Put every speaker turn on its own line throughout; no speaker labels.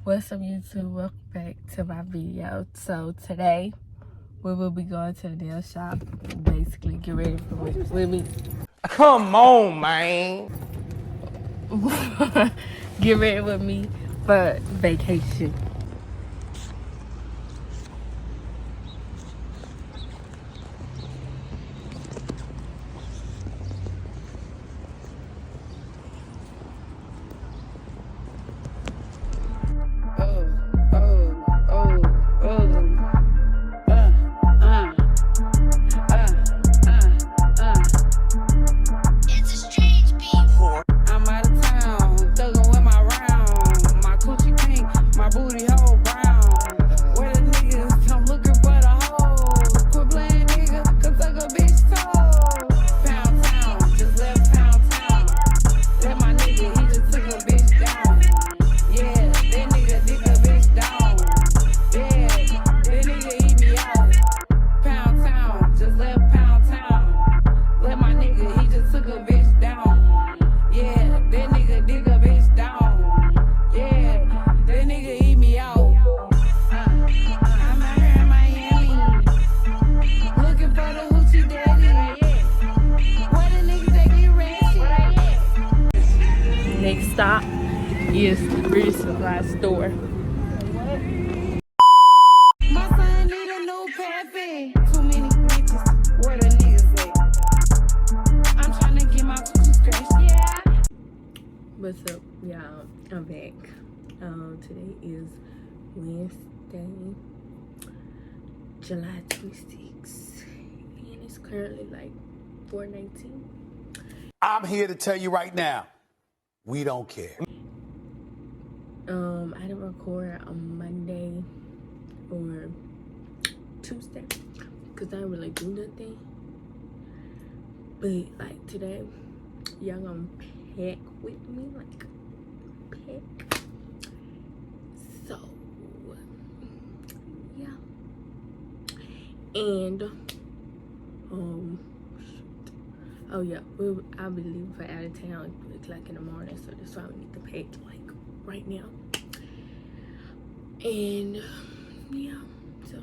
What's up, YouTube? Welcome back to my video. So today we will be going to the nail shop. Basically, get ready for it with me.
Come on, man.
Get ready with me for vacation. Next stop is the beauty supply store.
My son need a new pappy. Too many bitches. Where the niggas at? I'm trying to get my coochie scratched. Yeah.
What's up, y'all? I'm back. Today is Wednesday, July 26th, and it's currently like 4:19.
I'm here to tell you right now, we don't care.
I didn't record on Monday or Tuesday because I didn't really do nothing. But like today, y'all gonna pack with me, like pack. So yeah, and oh yeah, I'll be leaving for out of town at 3 o'clock in the morning, so that's why we need to pack like right now. And yeah, so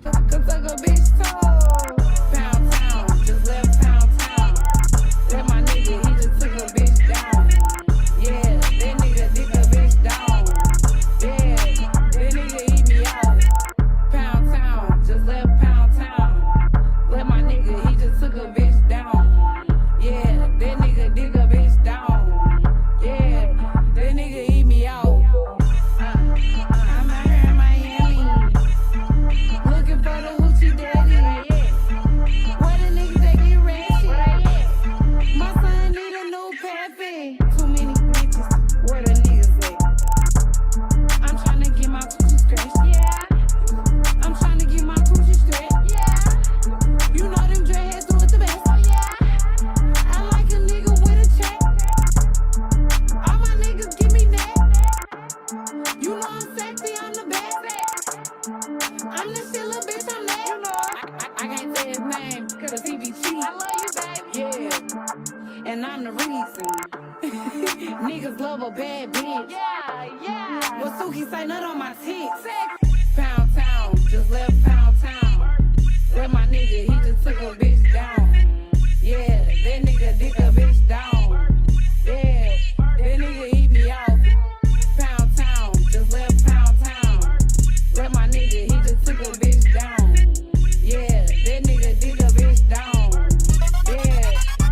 Cause like a bitch told. Pound town, just left pound town. Let my nigga, he just took a bitch down. Yeah, that nigga dick a bitch down. Yeah, that nigga eat me out. Pound town, just left pound town. Let my nigga, he just took a bitch down. Yeah, that nigga dick a bitch down. Yeah, that nigga eat me out. I'm out here in Miami. Looking for the hoochie daddy. niggas love a bad bitch. Yeah. But Suki say nut on my tits. Pound town, just left Pound town. Where my nigga, he just took a bitch down. Yeah, that nigga dick a bitch down. Yeah, that nigga eat me out. Pound town, just left Pound town. Where my nigga, he just took a bitch down. Yeah, that nigga dick a bitch down. Yeah,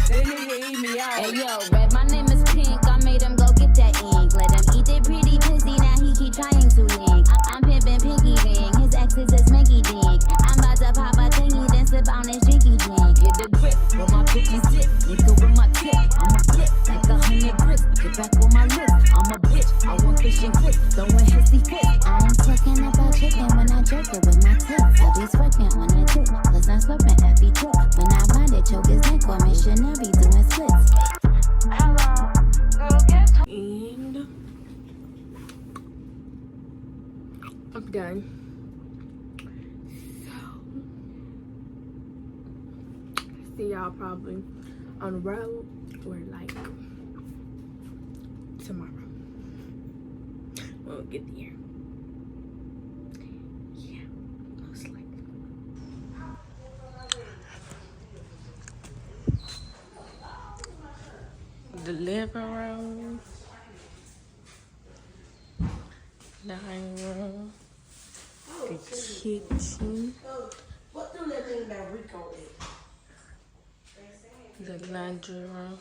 that nigga eat me out.
Hey yo, Red, my name is Pink. I made him go get that ink. Let him eat that pretty pussy. Now he keep trying to link. I'm pimping Pinky Ring. His ex is a smanky dink. I'm about to pop a thingy, then slip on this drinky drink. Get the grip with my cookie zip. Nigga with my tip. I'm a flip like 100 grits. Get back on my lip. I'm a bitch. I want fish and grits. Throwing hissy fits. I ain't talking about chicken when I jerk it with my tip. I be twerking on it too. Plus I'm slurping every trip. When I ride it, choke his neck or missionary doing splits. Hello, go get
And I'm done. So see y'all probably on the road or like tomorrow. We'll get there. Yeah, most likely. The living room, dining room, the kitchen,
What do that mean about Rico?
the laundry room,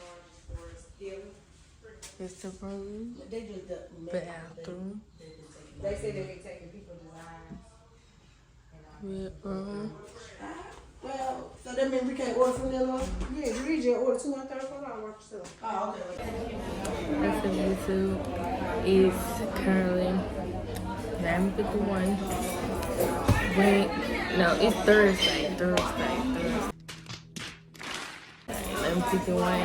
it's the room,
They just
bathroom,
They say they be taking people's designs.
bedroom.
Well, so that means we can't order from them. Yeah, you read your order $234. Watch yourself. Oh, okay.
That's the YouTube is currently 9:51. Wait, no, it's Thursday. 11:51.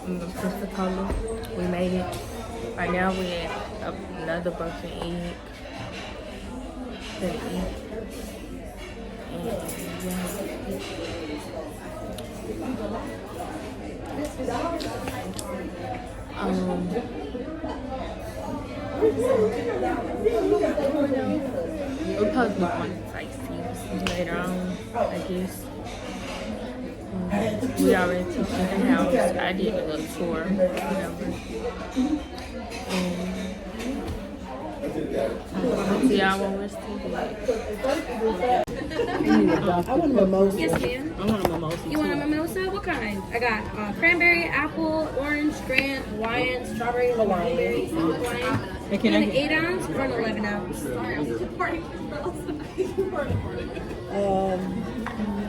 In Pensacola, we made it. Right now we at another broken egg. And we'll probably be going to sightsee later on, I guess. We already took in the house. I did a little tour, whatever. See y'all when we're still there.
I want a mimosa.
Yes, ma'am.
I want a mimosa.
You want a mimosa? What kind? I got cranberry, apple, orange, Grant, Hawaiian, strawberry, blueberry, Hawaiian. You want an 8 ounce or an 11 ounce?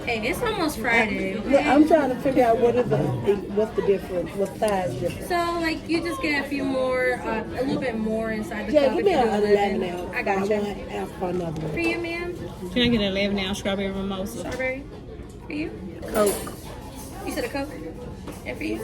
Hey, it's almost Friday. Okay?
I'm trying to figure out what's the difference, what size difference.
So, like, you just get a few more, a little bit more inside the
Yeah,
cup.
give me
if you
an
do
11 ounce.
I got
I
you.
want to ask for another
For
one.
you, ma'am?
Can I get an 11 ounce strawberry mimosa?
Strawberry. For you?
Coke.
You said a Coke? And for you?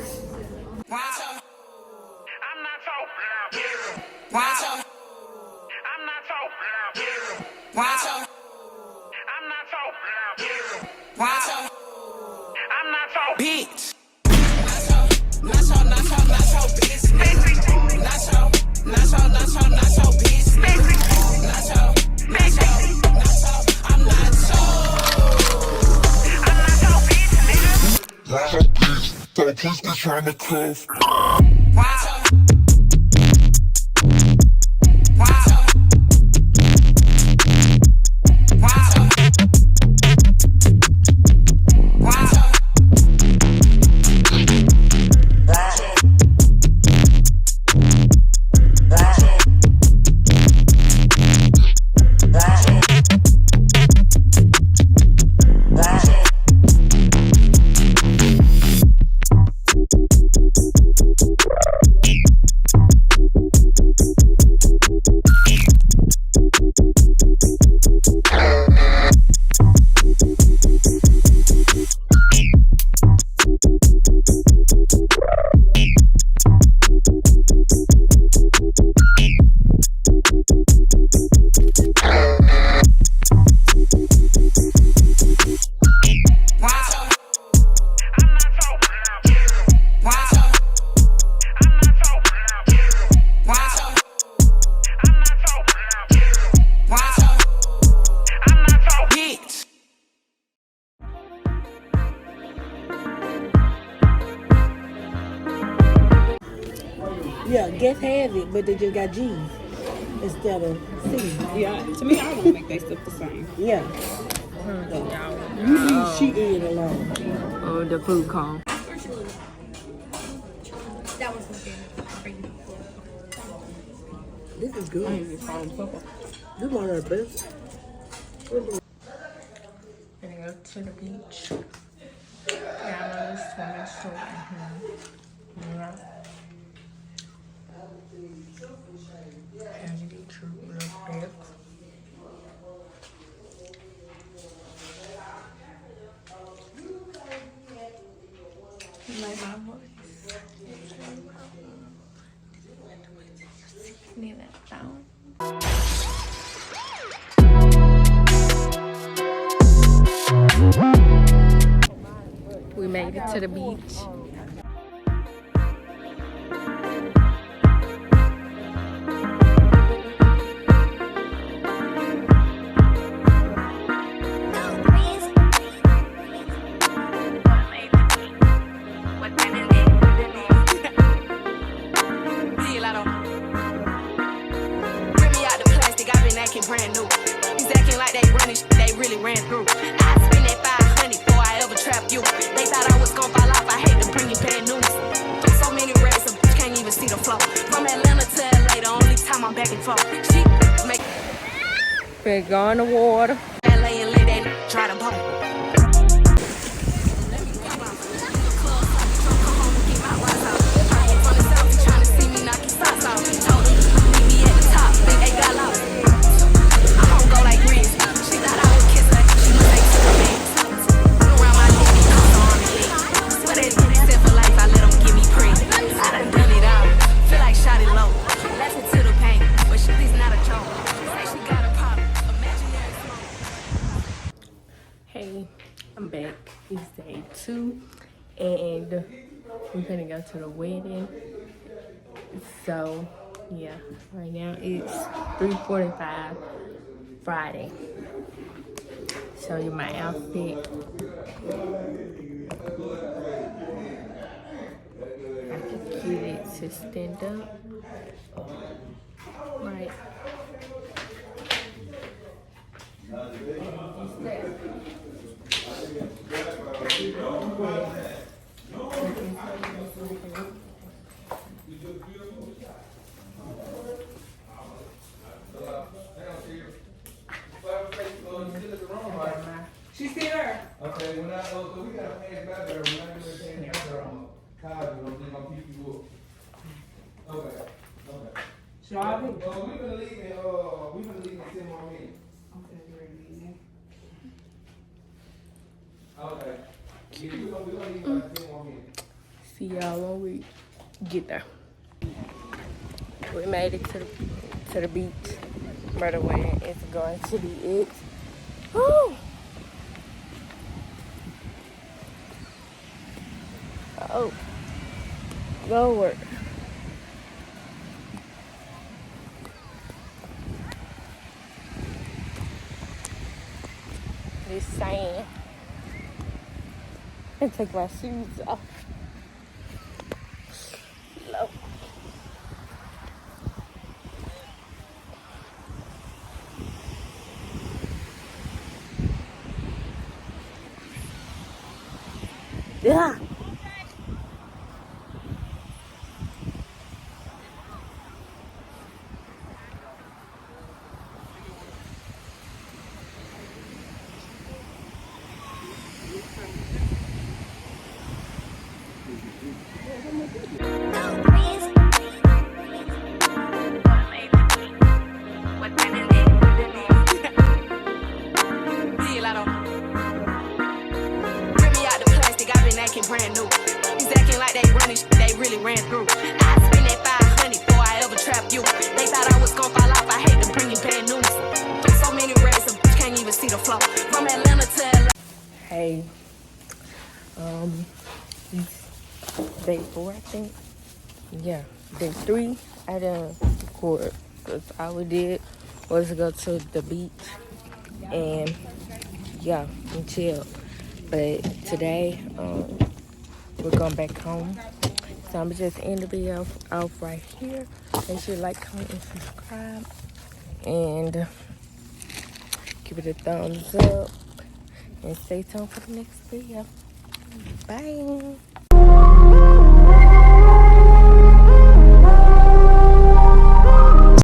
Bitch. Nacho business. Nacho business. Nacho, I'm Nacho business. Don't please be trying to cuff.
Yeah, guests have it, but they just got G's instead of C's.
Yeah, to me, I want to make they stuff the same.
Yeah. You leave she in alone.
Oh, the food cone.
That was my favorite.
This is good. This is one of the best.
Gonna go to the beach. Jamelah's swimming short. Yeah. And the true little bit. You like my voice? Need that down. We made it to the beach.
Brand new. He's acting like they running, they really ran through. I spent that 500 before I ever trapped you. They thought I was gonna fall off, I hate to bring you bad news. So many racks, a bitch can't even see the flow. From Atlanta to LA, the only time I'm back and forth. She make
We're going to water.
LA and let that try to bump.
Hey, I'm back. It's day 2 and we're gonna go to the wedding. So yeah, right now it's 3:45 Friday. Show you my outfit. I can get it to stand up. Right.
She's still there.
Okay, when I so we gotta pass by there. When I do everything else, cars gonna pick you up. Okay. Okay.
Charlie.
We've been leaving. We've been leaving 10 more minutes. Okay. Yeah, we're gonna leave like 10 more minutes.
See y'all when we get there. We made it to the beach. By the way, it's going to be it. Woo! Oh, Lord. This sand. And take my shoes off. Low. Yeah.
Brand new. He's acting like they running, they really ran through. I spent that 500 before I ever trapped you. They thought I was gonna fall off, I hate to bring you bad news. So many racks, a bitch can't even see the flow. From Atlanta to LA.
Hey, it's day 4, I think. Yeah, day 3, I didn't record because all we did was go to the beach and yeah, and chill. But today, we're going back home So I'm just end the video off right here. Make sure you like, comment, and subscribe. And give it a thumbs up. And stay tuned for the next video. Bye.